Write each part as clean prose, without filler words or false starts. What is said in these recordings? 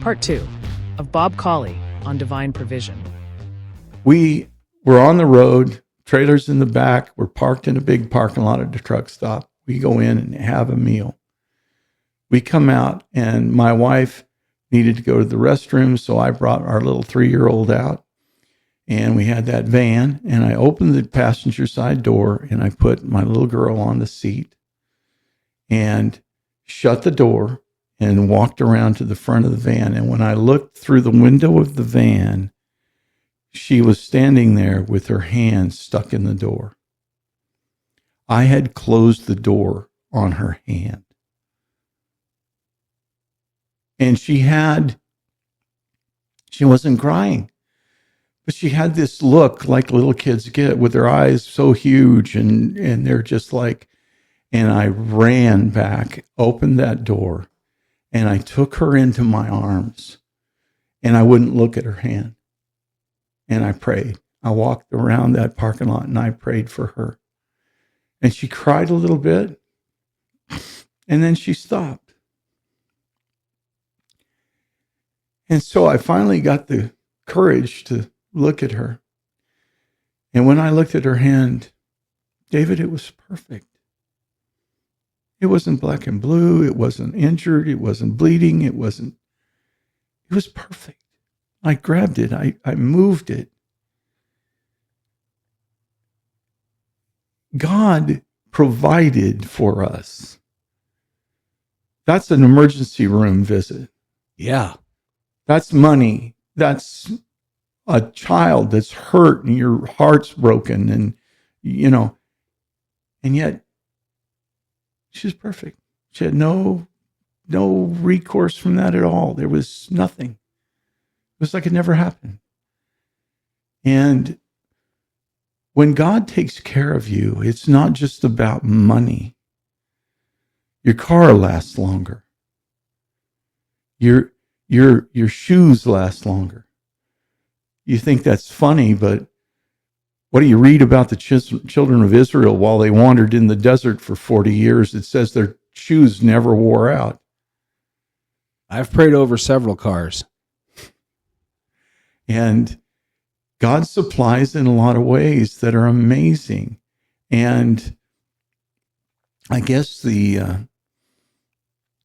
Part 2 of Bob Cawley on Divine Provision. We were on the road, trailers in the back. We're parked in a big parking lot at the truck stop. We go in and have a meal. We come out, and my wife needed to go to the restroom, so I brought our little 3-year-old out. And we had that van, and I opened the passenger side door, and I put my little girl on the seat and shut the door and walked around to the front of the van. And when I looked through the window of the van, she was standing there with her hand stuck in the door. I had closed the door on her hand. And she wasn't crying, but she had this look like little kids get with their eyes so huge and they're just like, and I ran back, opened that door, and I took her into my arms, and I wouldn't look at her hand. And I prayed. I walked around that parking lot and I prayed for her. And she cried a little bit, and then she stopped. And so I finally got the courage to look at her. And when I looked at her hand, David, it was perfect. It wasn't black and blue. It wasn't injured. It wasn't bleeding. It was perfect. I grabbed it. I moved it. God provided for us. That's an emergency room visit. Yeah. That's money. That's a child that's hurt and your heart's broken and, and yet she's perfect. She had no recourse from that at all. There was nothing. It was like it never happened. And when God takes care of you, it's not just about money. Your car lasts longer. Your shoes last longer. You think that's funny, but what do you read about the children of Israel while they wandered in the desert for 40 years? It says their shoes never wore out. I've prayed over several cars. And God supplies in a lot of ways that are amazing. And I guess the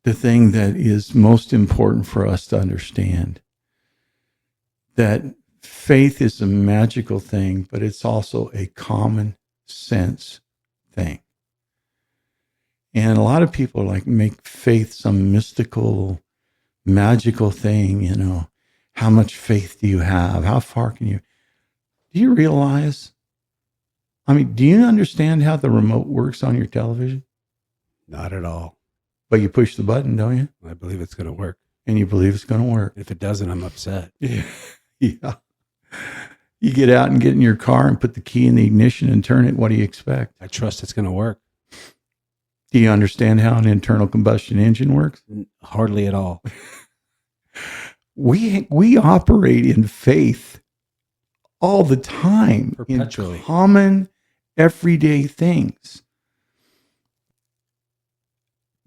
thing that is most important for us to understand, that faith is a magical thing, but it's also a common sense thing. And a lot of people make faith some mystical, magical thing, How much faith do you have? How far can you? Do you realize? Do you understand how the remote works on your television? Not at all. But you push the button, don't you? I believe it's going to work. And you believe it's going to work. If it doesn't, I'm upset. Yeah. Yeah. You get out and get in your car and put the key in the ignition and turn it. What do you expect? I trust it's going to work. Do you understand how an internal combustion engine works? Hardly at all. We operate in faith all the time, perpetually, in common, everyday things.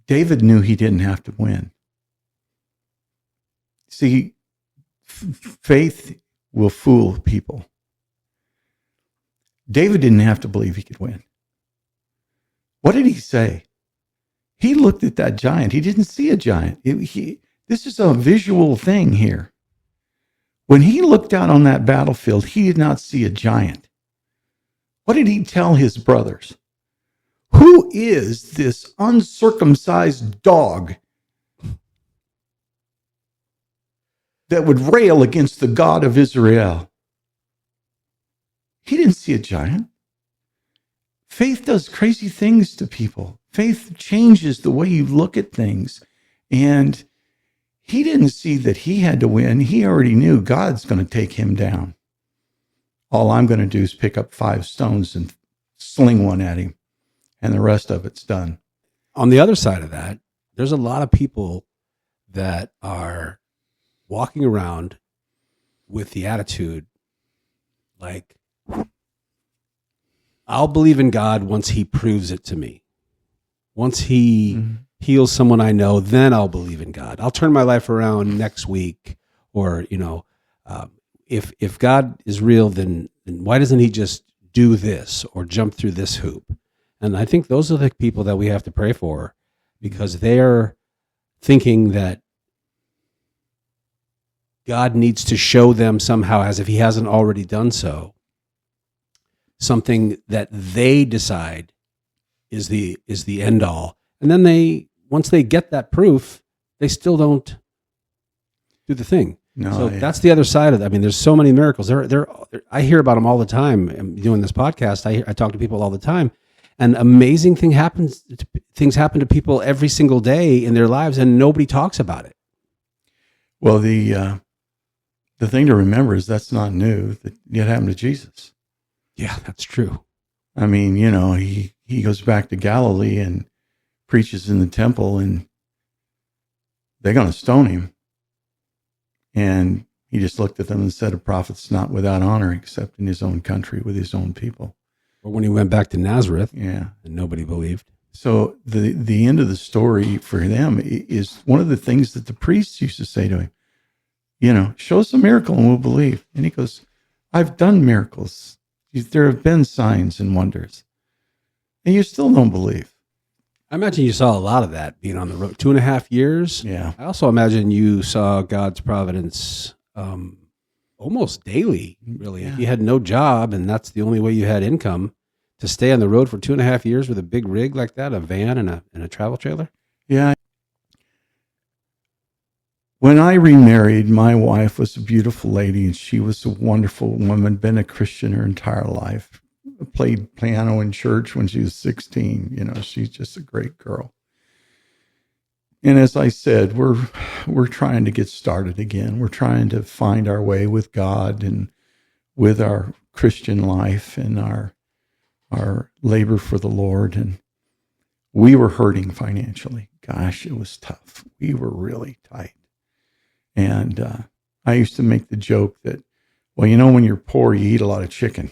David knew he didn't have to win. See, faith will fool people. David didn't have to believe he could win. What did he say? He looked at that giant. He didn't see a giant. This is a visual thing here. When he looked out on that battlefield, he did not see a giant. What did he tell his brothers? Who is this uncircumcised dog that would rail against the God of Israel? He didn't see a giant. Faith does crazy things to people. Faith changes the way you look at things. And he didn't see that he had to win. He already knew God's going to take him down. All I'm going to do is pick up 5 stones and sling one at him, and the rest of it's done. On the other side of that, there's a lot of people that are walking around with the attitude like, I'll believe in God once he proves it to me. Once he heals someone I know, then I'll believe in God. I'll turn my life around next week. Or, if God is real, then why doesn't he just do this or jump through this hoop? And I think those are the people that we have to pray for, because they're thinking that God needs to show them somehow, as if he hasn't already done so, something that they decide is the end all. And then once they get that proof, they still don't do the thing. No, so that's the other side of that. I mean, there's so many miracles. I hear about them all the time. I'm doing this podcast. I talk to people all the time, and amazing things happen to people every single day in their lives, and nobody talks about it. Well, the thing to remember is that's not new. That it happened to Jesus. Yeah, that's true. I mean, he goes back to Galilee and preaches in the temple, and they're going to stone him. And he just looked at them and said, a prophet's not without honor except in his own country with his own people. Or when he went back to Nazareth, yeah, and nobody believed. So the end of the story for them is one of the things that the priests used to say to him, show us a miracle and we'll believe. And he goes, I've done miracles. There have been signs and wonders. And you still don't believe. I imagine you saw a lot of that being on the road. 2.5 years. Yeah. I also imagine you saw God's providence almost daily, really. Yeah. If you had no job and that's the only way you had income, to stay on the road for 2.5 years with a big rig like that, a van and a travel trailer. Yeah. When I remarried, my wife was a beautiful lady, and she was a wonderful woman, been a Christian her entire life. Played piano in church when she was 16. She's just a great girl. And as I said, we're trying to get started again. We're trying to find our way with God and with our Christian life and our labor for the Lord. And we were hurting financially. Gosh, it was tough. We were really tight. And I used to make the joke that, when you're poor, you eat a lot of chicken.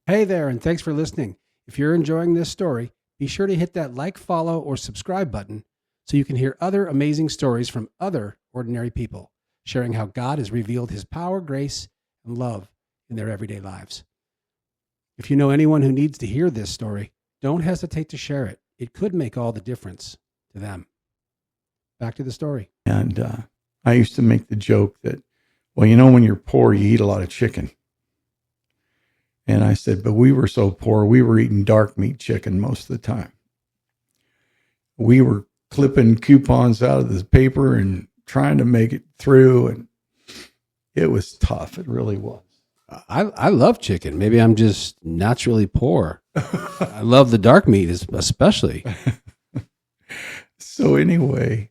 Hey there, and thanks for listening. If you're enjoying this story, be sure to hit that like, follow, or subscribe button so you can hear other amazing stories from other ordinary people, sharing how God has revealed his power, grace, and love in their everyday lives. If you know anyone who needs to hear this story, don't hesitate to share it. It could make all the difference to them. Back to the story. And I used to make the joke that, when you're poor, you eat a lot of chicken. And I said, but we were so poor, we were eating dark meat chicken most of the time. We were clipping coupons out of the paper and trying to make it through. And it was tough. It really was. I love chicken. Maybe I'm just naturally poor. I love the dark meat especially. So anyway,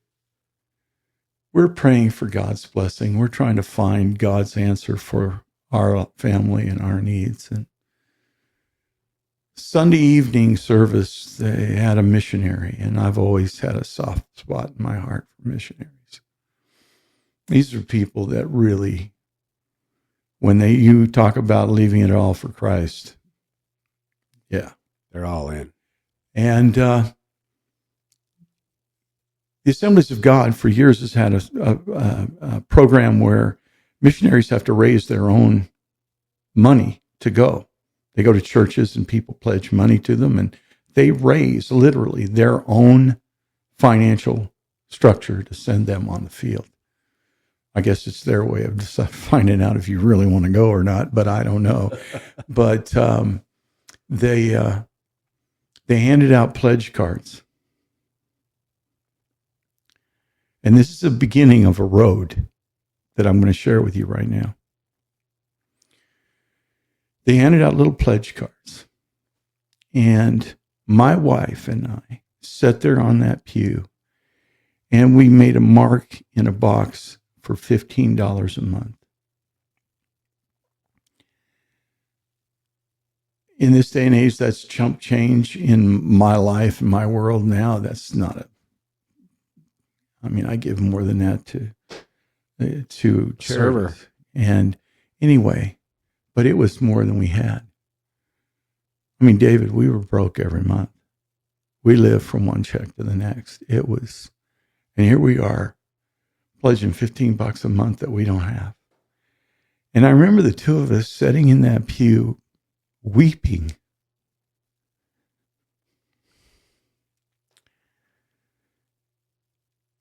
we're praying for God's blessing. We're trying to find God's answer for our family and our needs. And Sunday evening service, they had a missionary, and I've always had a soft spot in my heart for missionaries. These are people that really, when you talk about leaving it all for Christ, yeah, they're all in. And the Assemblies of God for years has had a program where missionaries have to raise their own money to go. They go to churches and people pledge money to them, and they raise literally their own financial structure to send them on the field. I guess it's their way of finding out if you really want to go or not, but I don't know. But they handed out pledge cards. And this is the beginning of a road that I'm going to share with you right now. They handed out little pledge cards. And my wife and I sat there on that pew, and we made a mark in a box for $15 a month. In this day and age, that's chump change in my life, in my world now. That's not I give more than that to Server. charities. And anyway, but it was more than we had. David, we were broke every month. we lived from one check to the next. It was, and here we are, pledging $15 a month that we don't have. And I remember the two of us sitting in that pew, weeping.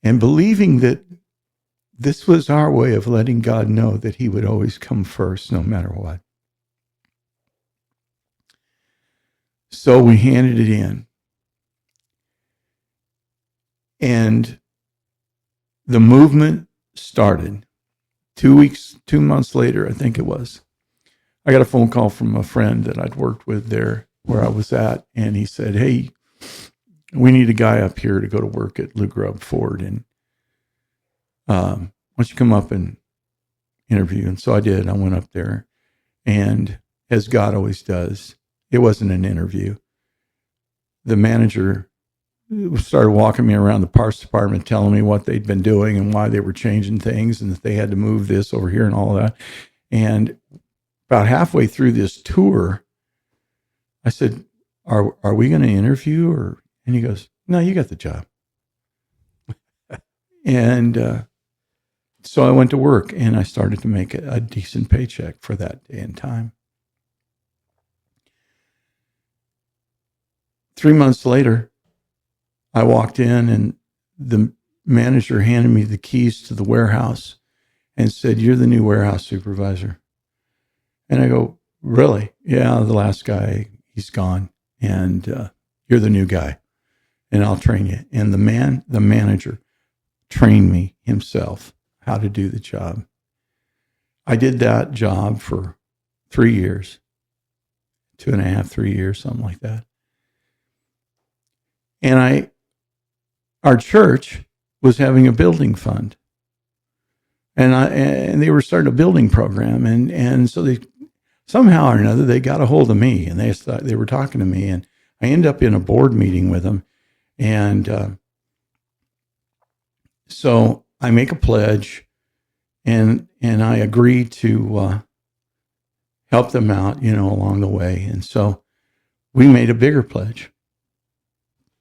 And believing that this was our way of letting God know that he would always come first, no matter what. So we handed it in. And the movement started. 2 months later, I think it was, I got a phone call from a friend that I'd worked with there where I was at. And he said, hey, we need a guy up here to go to work at Lou Grubb Ford. And why don't you come up and interview? And so I did. I went up there. And as God always does, it wasn't an interview. The manager started walking me around the parts department, telling me what they'd been doing and why they were changing things and that they had to move this over here and all that. And about halfway through this tour, I said, are we going to interview? And he goes, no, you got the job. And so I went to work and I started to make a decent paycheck for that day and time. 3 months later, I walked in and the manager handed me the keys to the warehouse and said, you're the new warehouse supervisor. And I go, really? Yeah, the last guy, he's gone. And you're the new guy. And I'll train you. And the manager trained me himself how to do the job. I did that job for 3 years, 2.5, 3 years, something like that. And our church was having a building fund. And they were starting a building program. And so they, somehow or another, they got a hold of me and they were talking to me. And I ended up in a board meeting with them. And so I make a pledge and I agree to help them out, along the way. And so we made a bigger pledge.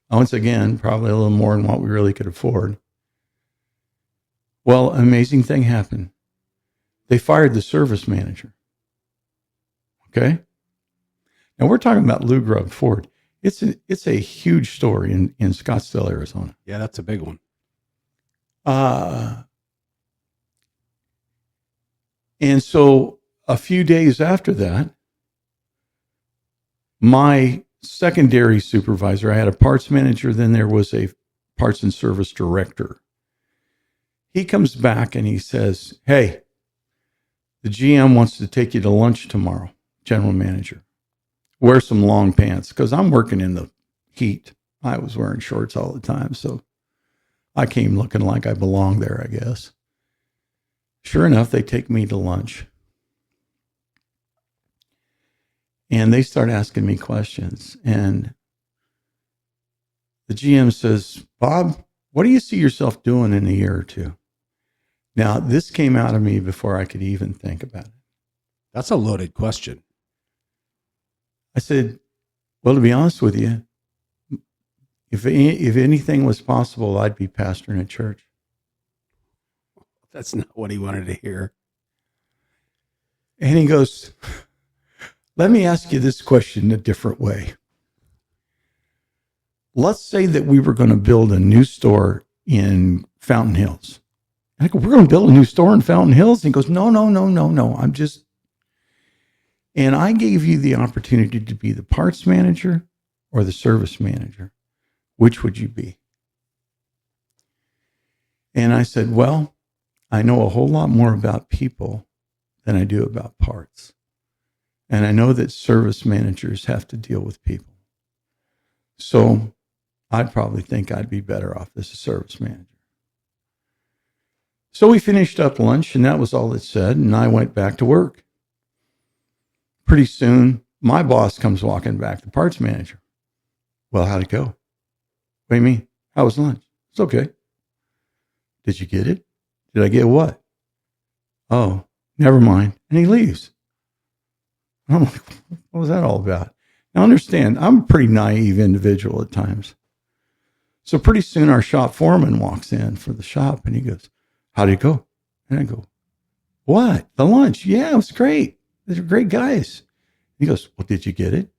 Once again, probably a little more than what we really could afford. Well, an amazing thing happened. They fired the service manager. Okay? Now we're talking about Lou Grubb Ford. It's a huge story in Scottsdale, Arizona. Yeah, that's a big one. And so a few days after that, my secondary supervisor, I had a parts manager, then there was a parts and service director. He comes back and he says, hey, the GM wants to take you to lunch tomorrow, general manager. Wear some long pants, because I'm working in the heat. I was wearing shorts all the time, so I came looking like I belonged there, I guess. Sure enough, they take me to lunch. And they start asking me questions. And the GM says, Bob, what do you see yourself doing in a year or two? Now, this came out of me before I could even think about it. That's a loaded question. I said, well, to be honest with you, if anything was possible, I'd be pastoring a church. That's not what he wanted to hear. And he goes, let me ask you this question a different way. Let's say that we were going to build a new store in Fountain Hills. And I go, we're going to build a new store in Fountain Hills? And he goes, no. And I gave you the opportunity to be the parts manager or the service manager. Which would you be? And I said, well, I know a whole lot more about people than I do about parts. And I know that service managers have to deal with people. So I'd probably think I'd be better off as a service manager. So we finished up lunch, and that was all it said, and I went back to work. Pretty soon, my boss comes walking back, the parts manager. Well, how'd it go? What do you mean? How was lunch? It's okay. Did you get it? Did I get what? Oh, never mind. And he leaves. I'm like, what was that all about? Now understand, I'm a pretty naive individual at times. So pretty soon our shop foreman walks in for the shop and he goes, how'd it go? And I go, what? The lunch? Yeah, it was great. They're great guys. He goes, well, did you get it?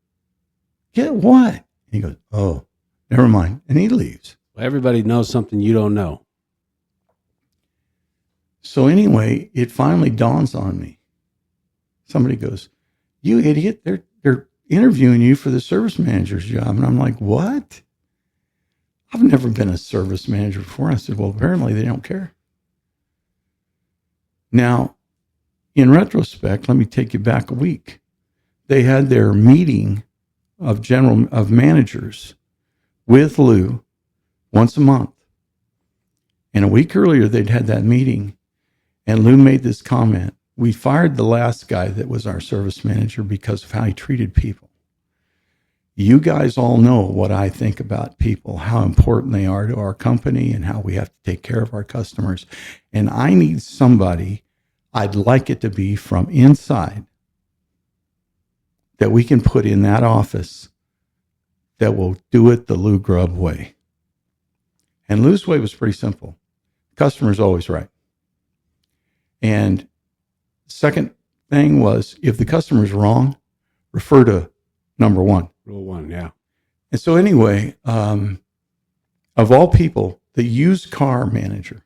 Get what? And he goes, oh, never mind. And he leaves. Everybody knows something you don't know. So anyway, it finally dawns on me. Somebody goes, you idiot. They're interviewing you for the service manager's job. And I'm like, what? I've never been a service manager before. I said, well, apparently they don't care. Now, in retrospect, let me take you back a week. They had their meeting of managers with Lou once a month. And a week earlier, they'd had that meeting, and Lou made this comment. We fired the last guy that was our service manager because of how he treated people. You guys all know what I think about people, how important they are to our company and how we have to take care of our customers. And I need somebody, I'd like it to be from inside, that we can put in that office that will do it the Lou Grubb way. And Lou's way was pretty simple. Customer's always right. And second thing was, if the customer's wrong, refer to number one. Rule 1, yeah. And so anyway, of all people, the used car manager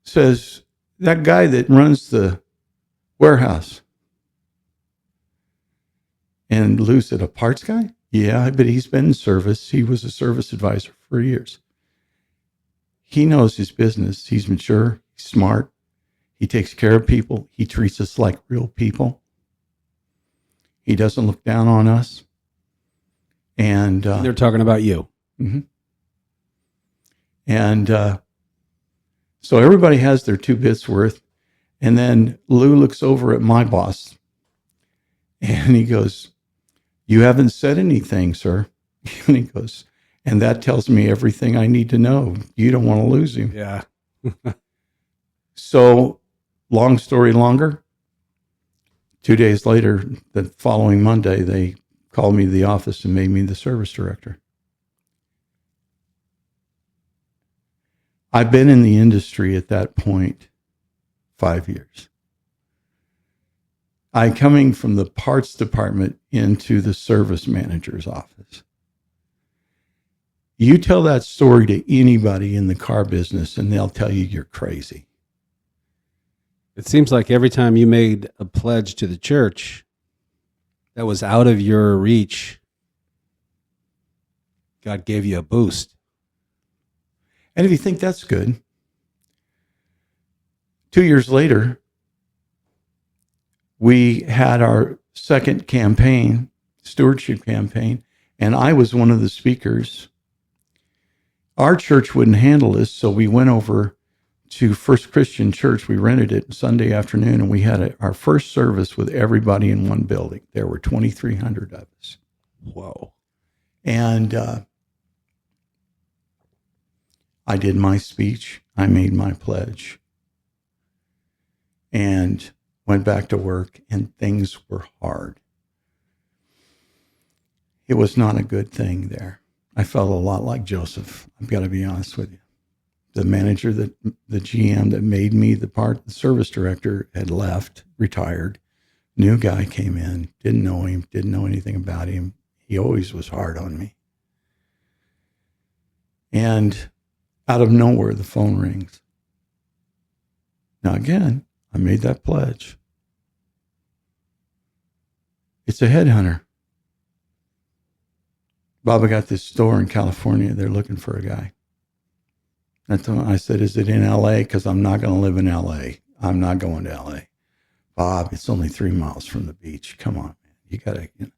says, that guy that runs the warehouse. And Lou said, a parts guy? Yeah, but he's been in service. He was a service advisor for years. He knows his business. He's mature. He's smart. He takes care of people. He treats us like real people. He doesn't look down on us. And they're talking about you. Mm-hmm. And so everybody has their 2 bits worth. And then Lou looks over at my boss and he goes, you haven't said anything, sir. And he goes, and that tells me everything I need to know. You don't want to lose him. Yeah. So long story longer, 2 days later, the following Monday, they called me to the office and made me the service director. I've been in the industry at that point 5 years. I'm coming from the parts department into the service manager's office. You tell that story to anybody in the car business and they'll tell you you're crazy. It seems like every time you made a pledge to the church that was out of your reach, God gave you a boost. And if you think that's good, 2 years later, we had our second campaign, stewardship campaign, and I was one of the speakers. Our church wouldn't handle this, so we went over to First Christian Church. We rented it Sunday afternoon, and we had our first service with everybody in one building. There were 2,300 of us. Whoa. And I did my speech. I made my pledge. And went back to work, and things were hard. It was not a good thing there. I felt a lot like Joseph. I've got to be honest with you. The manager, the GM that made me the service director had left, retired. New guy came in, didn't know him, didn't know anything about him. He always was hard on me. And out of nowhere, the phone rings. Now again, I made that pledge. It's a headhunter. Bob, I got this store in California. They're looking for a guy. I said, is it in LA? Because I'm not going to live in LA. I'm not going to LA. Bob, it's only 3 miles from the beach. Come on, man. You got to. You know.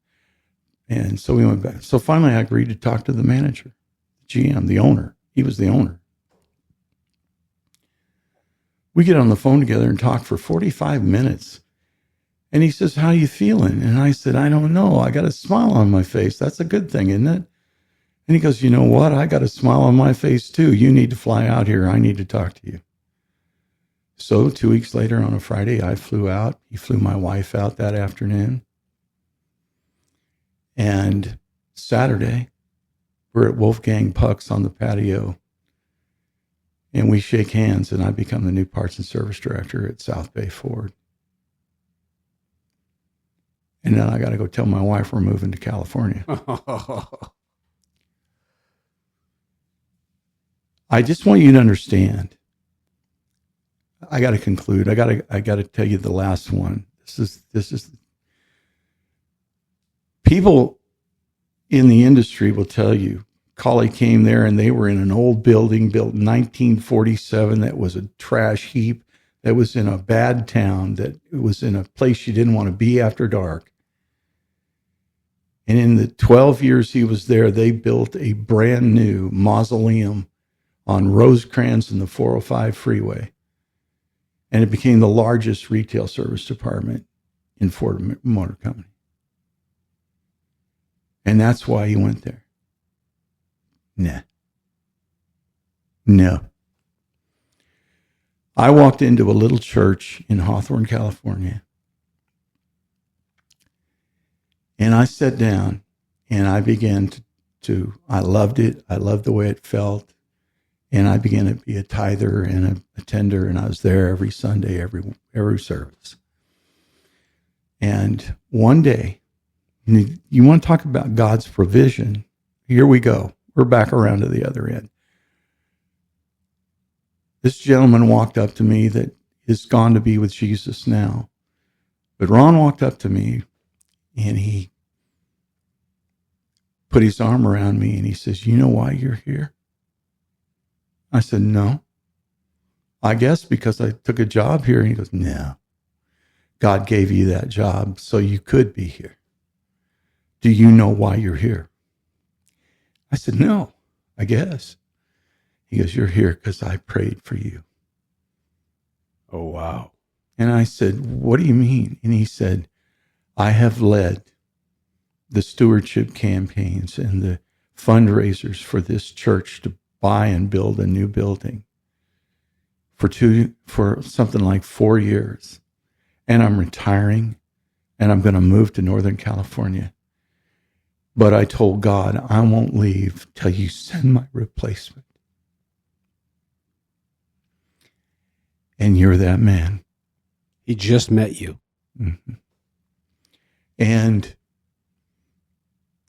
And so we went back. So finally I agreed to talk to the manager, GM, the owner. He was the owner. We get on the phone together and talk for 45 minutes. And he says, how are you feeling? And I said, I don't know. I got a smile on my face. That's a good thing, isn't it? And he goes, you know what? I got a smile on my face too. You need to fly out here. I need to talk to you. So 2 weeks later on a Friday, I flew out. He flew my wife out that afternoon. And Saturday, we're at Wolfgang Puck's on the patio, and we shake hands, and I become the new parts and service director at South Bay Ford. And then I got to go tell my wife we're moving to California. I just want you to understand. I got to conclude. I got to tell you the last one. This is people in the industry will tell you, Cawley came there and they were in an old building built in 1947 that was a trash heap, that was in a bad town, that was in a place you didn't want to be after dark. And in the 12 years he was there, they built a brand new mausoleum on Rosecrans and the 405 freeway. And it became the largest retail service department in Ford Motor Company. And that's why he went there. No. I walked into a little church in Hawthorne, California. And I sat down and I began to I loved it. I loved the way it felt. And I began to be a tither and a attender, and I was there every Sunday, every service. And one day, you want to talk about God's provision? Here we go. We're back around to the other end. This gentleman walked up to me that is gone to be with Jesus now. But Ron walked up to me, and he put his arm around me, and he says, "You know why you're here?" I said, "No. I guess because I took a job here." And he goes, "No. God gave you that job so you could be here. Do you know why you're here?" I said, "No, I guess." He goes, "You're here because I prayed for you." Oh, wow. And I said, "What do you mean?" And he said, "I have led the stewardship campaigns and the fundraisers for this church to buy and build a new building for something like 4 years. And I'm retiring and I'm going to move to Northern California. But I told God, I won't leave till you send my replacement. And you're that man." He just met you. Mm-hmm. And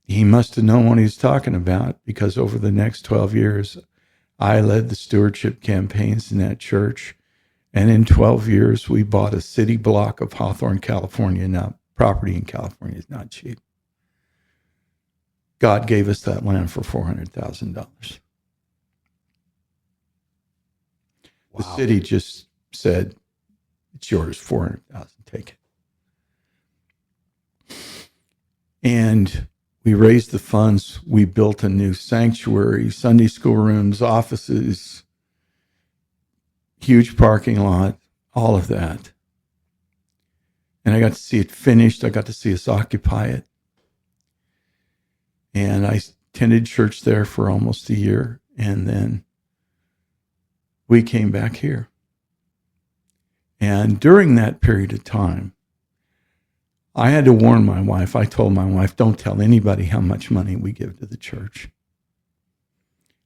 he must have known what he was talking about, because over the next 12 years, I led the stewardship campaigns in that church. And in 12 years, we bought a city block of Hawthorne, California. Now, property in California is not cheap. God gave us that land for $400,000. Wow. The city just said, "It's yours, $400,000, take it." And we raised the funds. We built a new sanctuary, Sunday school rooms, offices, huge parking lot, all of that. And I got to see it finished. I got to see us occupy it. And I attended church there for almost a year. And then we came back here. And during that period of time, I had to warn my wife. I told my wife, "Don't tell anybody how much money we give to the church."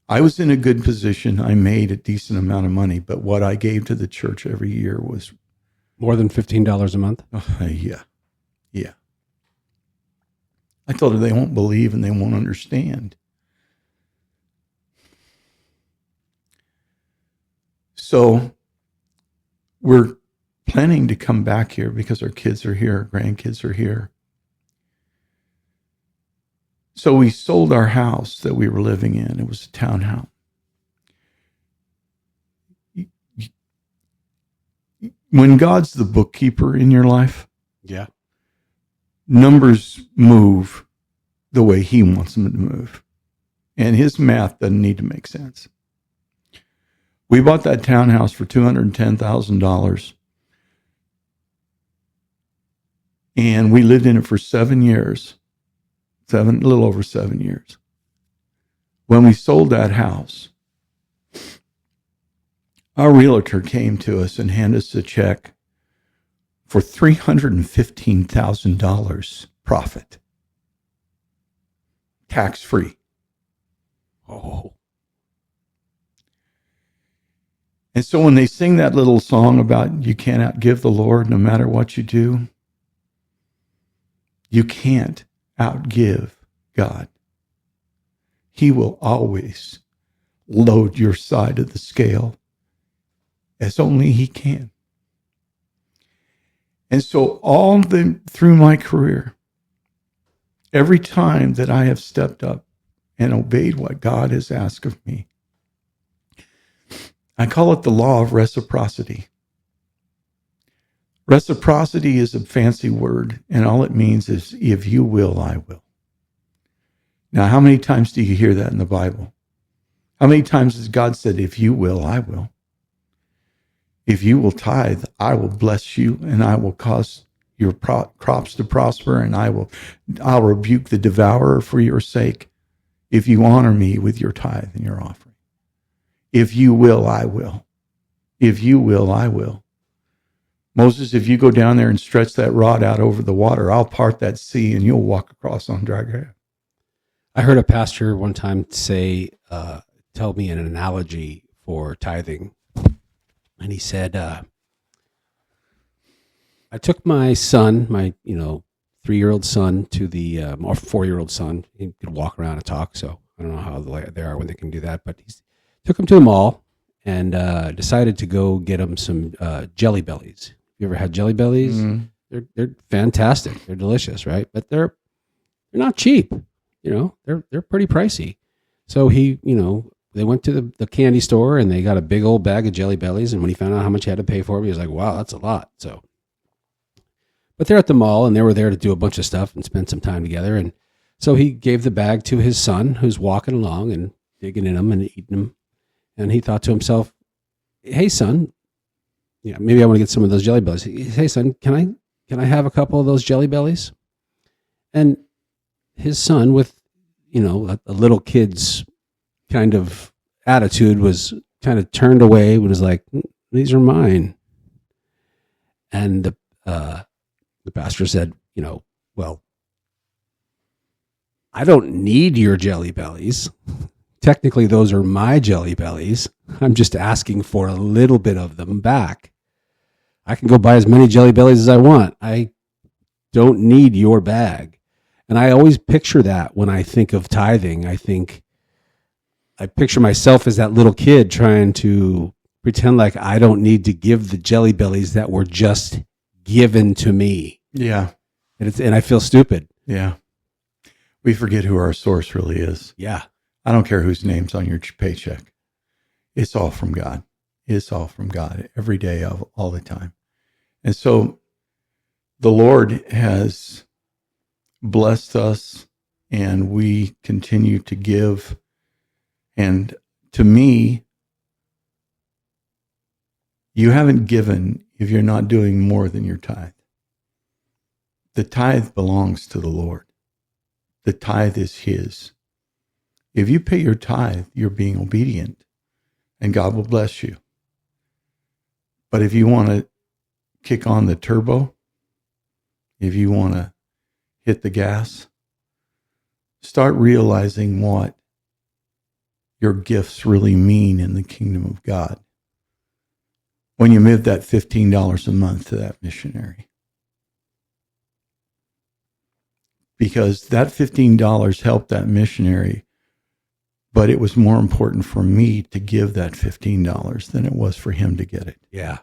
I was in a good position. I made a decent amount of money, but what I gave to the church every year was More than $15 a month? Yeah. I told her they won't believe and they won't understand. So we're planning to come back here because our kids are here, our grandkids are here. So we sold our house that we were living in. It was a townhouse. When God's the bookkeeper in your life, Yeah. numbers move the way he wants them to move. And his math doesn't need to make sense. We bought that townhouse for $210,000. And we lived in it for 7 years. A little over 7 years. When we sold that house, our realtor came to us and handed us a check for $315,000 profit, tax-free. Oh, And so when they sing that little song about you can't outgive the Lord no matter what you do, you can't outgive God. He will always load your side of the scale as only he can. And so through my career, every time that I have stepped up and obeyed what God has asked of me, I call it the law of reciprocity. Reciprocity is a fancy word, and all it means is if you will, I will. Now, how many times do you hear that in the Bible? How many times has God said, if you will, I will? If you will tithe, I will bless you, and I will cause your crops to prosper, and I'll rebuke the devourer for your sake if you honor me with your tithe and your offering. If you will, I will. If you will, I will. Moses, if you go down there and stretch that rod out over the water, I'll part that sea and you'll walk across on dry ground. I heard a pastor one time tell me an analogy for tithing. And he said, I took my son, my 3-year-old son to the, or 4-year-old son. He could walk around and talk. So I don't know how they are when they can do that, but he took him to the mall and decided to go get him some Jelly Bellies. You ever had Jelly Bellies? Mm-hmm. They're fantastic. They're delicious, right? But they're not cheap. They're pretty pricey. So they went to the candy store and they got a big old bag of Jelly Bellies. And when he found out how much he had to pay for them, he was like, wow, that's a lot. So, but they're at the mall and they were there to do a bunch of stuff and spend some time together. And so he gave the bag to his son who's walking along and digging in them and eating them. And he thought to himself, hey, son, maybe I want to get some of those Jelly Bellies. Hey, son, can I have a couple of those Jelly Bellies? And his son, with, a little kid's kind of attitude, was kind of turned away and was like, these are mine. And the pastor said, well, I don't need your Jelly Bellies. Technically, those are my Jelly Bellies. I'm just asking for a little bit of them back. I can go buy as many Jelly Bellies as I want. I don't need your bag. And I always picture that when I think of tithing. I picture myself as that little kid trying to pretend like I don't need to give the Jelly Bellies that were just given to me. Yeah. And I feel stupid. Yeah. We forget who our source really is. Yeah. I don't care whose name's on your paycheck. It's all from God. It's all from God every day, all the time. And so the Lord has blessed us and we continue to give. And to me, you haven't given if you're not doing more than your tithe. The tithe belongs to the Lord. The tithe is his. If you pay your tithe, you're being obedient and God will bless you. But if you want to kick on the turbo, if you want to hit the gas, start realizing what your gifts really mean in the kingdom of God. When you give that $15 a month to that missionary. Because that $15 helped that missionary, but it was more important for me to give that $15 than it was for him to get it. Yeah.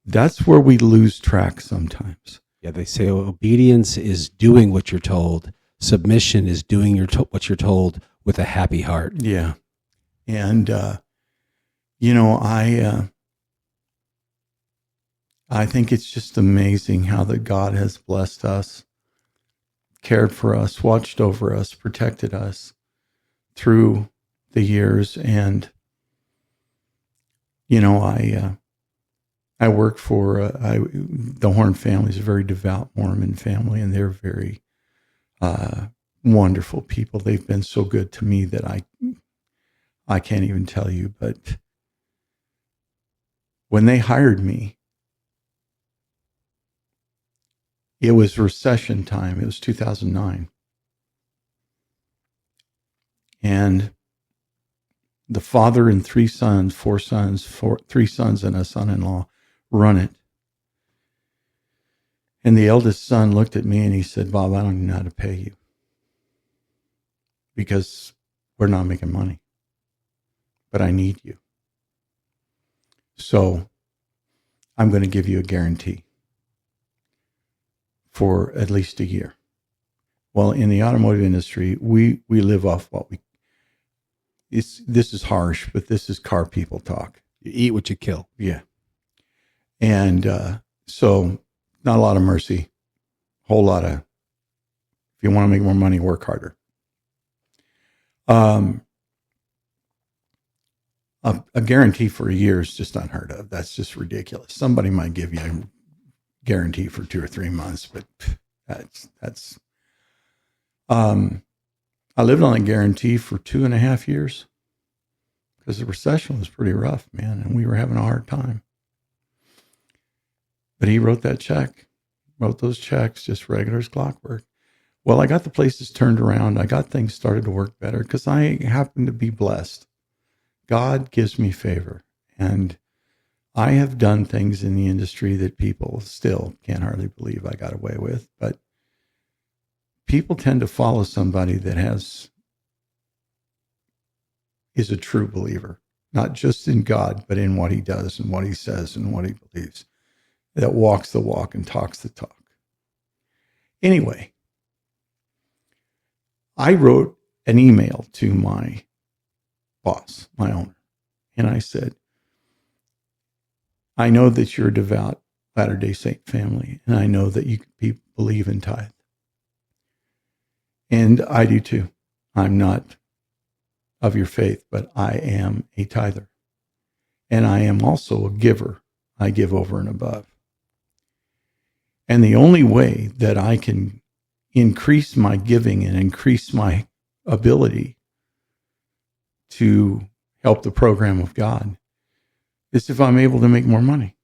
That's where we lose track sometimes. Yeah, they say obedience is doing what you're told. Submission is doing what you're told with a happy heart. Yeah. And, I think it's just amazing how that God has blessed us, cared for us, watched over us, protected us through the years. And, I work for the Horn family is a very devout Mormon family, and they're very wonderful people. They've been so good to me that I can't even tell you. But when they hired me, it was recession time. It was 2009. And The father and three sons, three sons and a son-in-law run it. And the eldest son looked at me and he said, Bob, I don't even know how to pay you because we're not making money, but I need you. So I'm going to give you a guarantee for at least a year. Well, in the automotive industry, we live off what this is harsh, but this is car people talk. You eat what you kill. Yeah. And so not a lot of mercy, whole lot of, if you want to make more money, work harder. A guarantee for a year is just unheard of. That's just ridiculous. Somebody might give you a guarantee for 2 or 3 months, but that's. I lived on a guarantee for 2.5 years because the recession was pretty rough, man, and we were having a hard time. But he wrote those checks, just regular as clockwork. Well, I got the places turned around. I got things started to work better because I happen to be blessed. God gives me favor. And I have done things in the industry that people still can't hardly believe I got away with. But people tend to follow somebody that is a true believer, not just in God, but in what he does and what he says and what he believes, that walks the walk and talks the talk. Anyway, I wrote an email to my boss, my owner, and I said, I know that you're a devout Latter-day Saint family, and I know that you believe in tithe. And I do too. I'm not of your faith, but I am a tither. And I am also a giver. I give over and above. And the only way that I can increase my giving and increase my ability to help the program of God is if I'm able to make more money.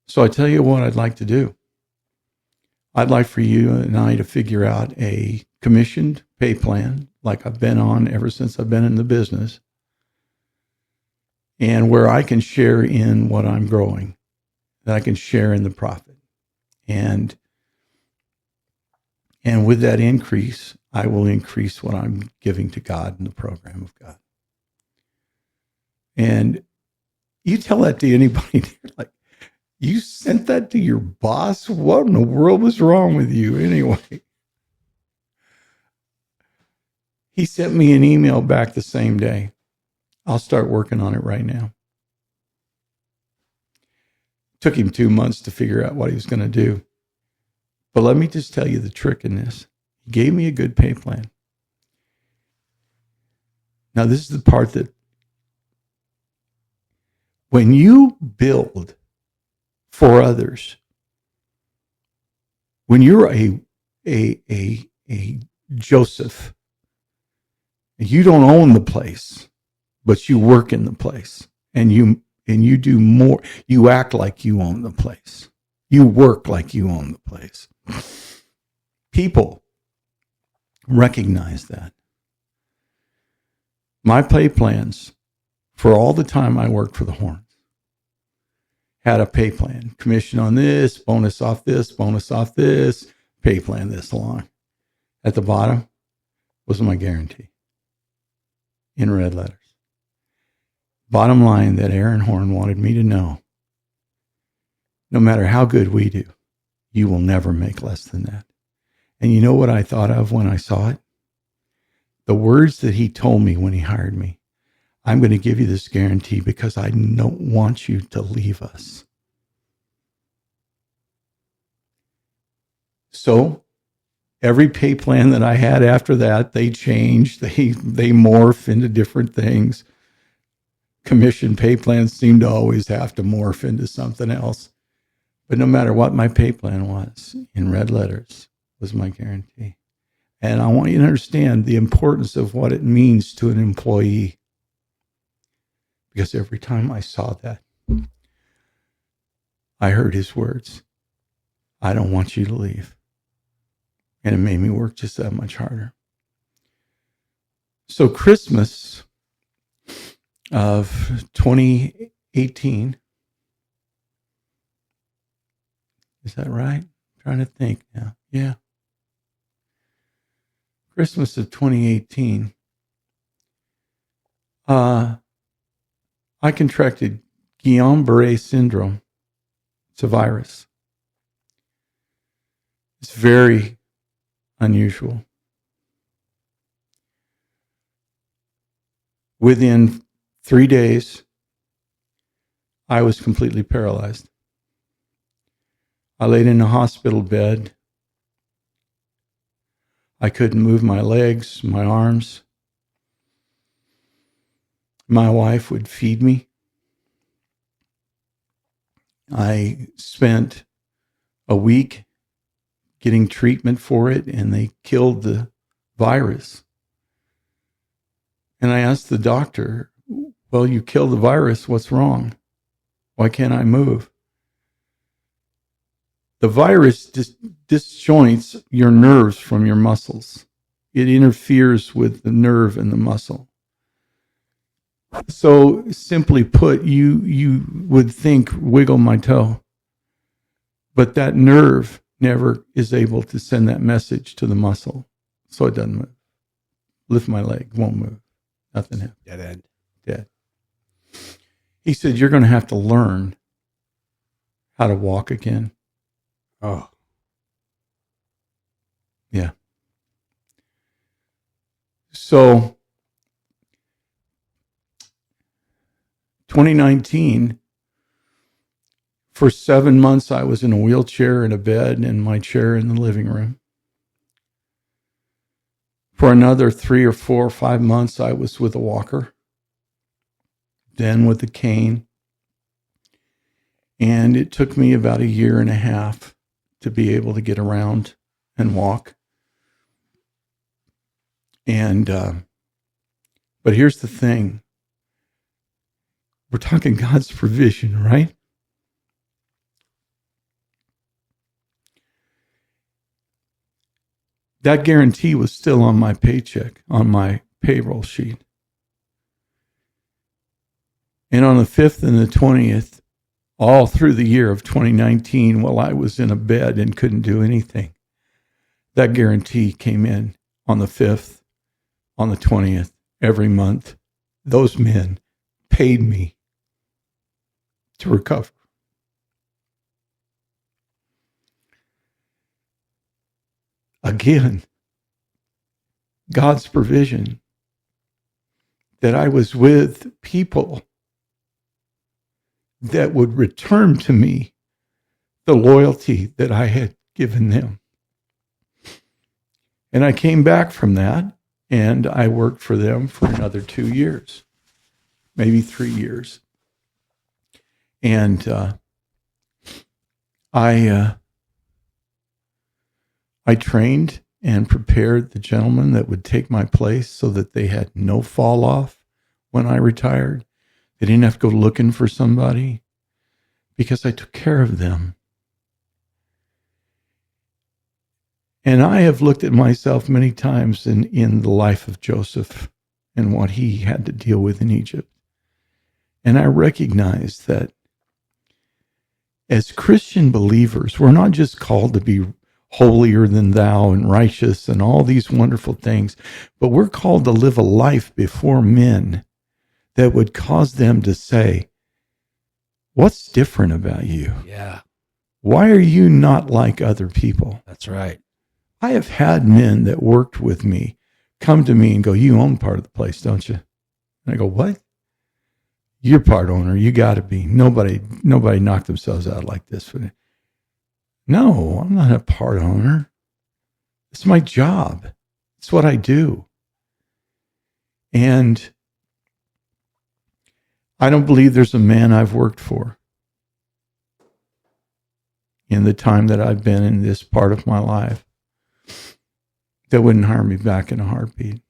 So I tell you what I'd like to do. I'd like for you and I to figure out a commissioned pay plan like I've been on ever since I've been in the business, and where I can share in what I'm growing, that I can share in the profit. And with that increase, I will increase what I'm giving to God in the program of God. And you tell that to anybody, they're like, you sent that to your boss? What in the world was wrong with you anyway? He sent me an email back the same day. I'll start working on it right now. Took him 2 months to figure out what he was going to do. But let me just tell you the trick in this. He gave me a good pay plan. Now, this is the part that when you build for others, when you're a Joseph, you don't own the place, but you work in the place, and you do more. You act like you own the place. You work like you own the place. People recognize that. My pay plans for all the time I worked for the Horns had a pay plan. Commission on this, bonus off this, pay plan this long. At the bottom was my guarantee in red letters. Bottom line that Aaron Horn wanted me to know, no matter how good we do, you will never make less than that. And you know what I thought of when I saw it? The words that he told me when he hired me. I'm going to give you this guarantee because I don't want you to leave us. So every pay plan that I had after that, they changed. They morph into different things. Commission pay plans seem to always have to morph into something else. But no matter what my pay plan was, in red letters, was my guarantee. And I want you to understand the importance of what it means to an employee. Because every time I saw that, I heard his words, I don't want you to leave. And it made me work just that much harder. So Christmas of 2018. Is that right? I'm trying to think now. Yeah. Christmas of 2018. I contracted Guillain-Barré syndrome. It's a virus. It's very unusual. Within 3 days, I was completely paralyzed. I laid in a hospital bed. I couldn't move my legs, my arms. My wife would feed me. I spent a week getting treatment for it, and they killed the virus. And I asked the doctor, well, you killed the virus. What's wrong? Why can't I move? The virus disjoints your nerves from your muscles. It interferes with the nerve and the muscle. So simply put, you would think, wiggle my toe. But that nerve never is able to send that message to the muscle. So it doesn't move. Lift my leg, won't move. Nothing happens. Dead end. Dead. He said, you're going to have to learn how to walk again. Oh. Yeah. So 2019, for 7 months, I was in a wheelchair in a bed and my chair in the living room. For another 3 or 4 or 5 months, I was with a walker, then with a cane. And it took me about 1.5 years to be able to get around and walk. And, but here's the thing. We're talking God's provision, right? That guarantee was still on my paycheck, on my payroll sheet. And on the 5th and the 20th, all through the year of 2019, while I was in a bed and couldn't do anything, that guarantee came in on the 5th, on the 20th, every month. Those men paid me to recover. Again, God's provision, that I was with people that would return to me the loyalty that I had given them. And I came back from that, and I worked for them for another 2 years, maybe 3 years. And I trained and prepared the gentlemen that would take my place so that they had no fall off when I retired. They didn't have to go looking for somebody because I took care of them. And I have looked at myself many times in the life of Joseph and what he had to deal with in Egypt. And I recognize that as Christian believers, we're not just called to be holier than thou and righteous and all these wonderful things, but we're called to live a life before men that would cause them to say, what's different about you? Yeah. Why are you not like other people? That's right. I have had men that worked with me come to me and go, you own part of the place, don't you? And I go, what? You're part owner. You got to be. Nobody knocked themselves out like this. No, I'm not a part owner. It's my job. It's what I do. And I don't believe there's a man I've worked for in the time that I've been in this part of my life that wouldn't hire me back in a heartbeat.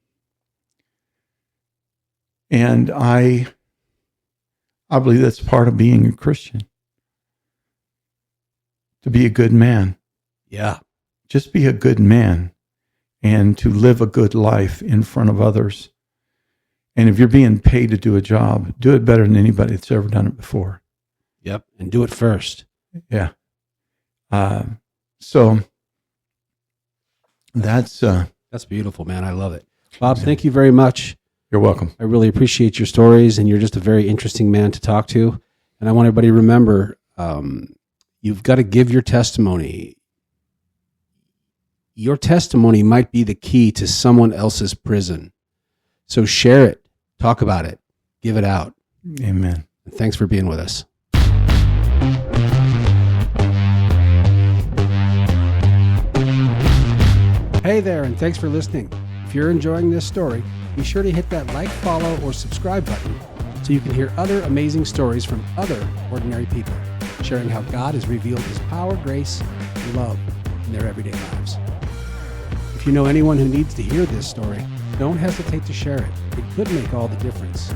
And I believe that's part of being a Christian. To be a good man. Yeah. Just be a good man and to live a good life in front of others And if you're being paid to do a job, do it better than anybody that's ever done it before. Yep. And do it first. Yeah. So that's beautiful, man. I love it. Bob, thank you very much. You're welcome. I really appreciate your stories, and you're just a very interesting man to talk to. And I want everybody to remember, you've got to give your testimony. Your testimony might be the key to someone else's prison. So share it, talk about it, give it out. Amen. And thanks for being with us. Hey there, and thanks for listening. If you're enjoying this story, be sure to hit that like, follow, or subscribe button so you can hear other amazing stories from other ordinary people, sharing how God has revealed his power, grace, and love in their everyday lives. If you know anyone who needs to hear this story, don't hesitate to share it. It could make all the difference.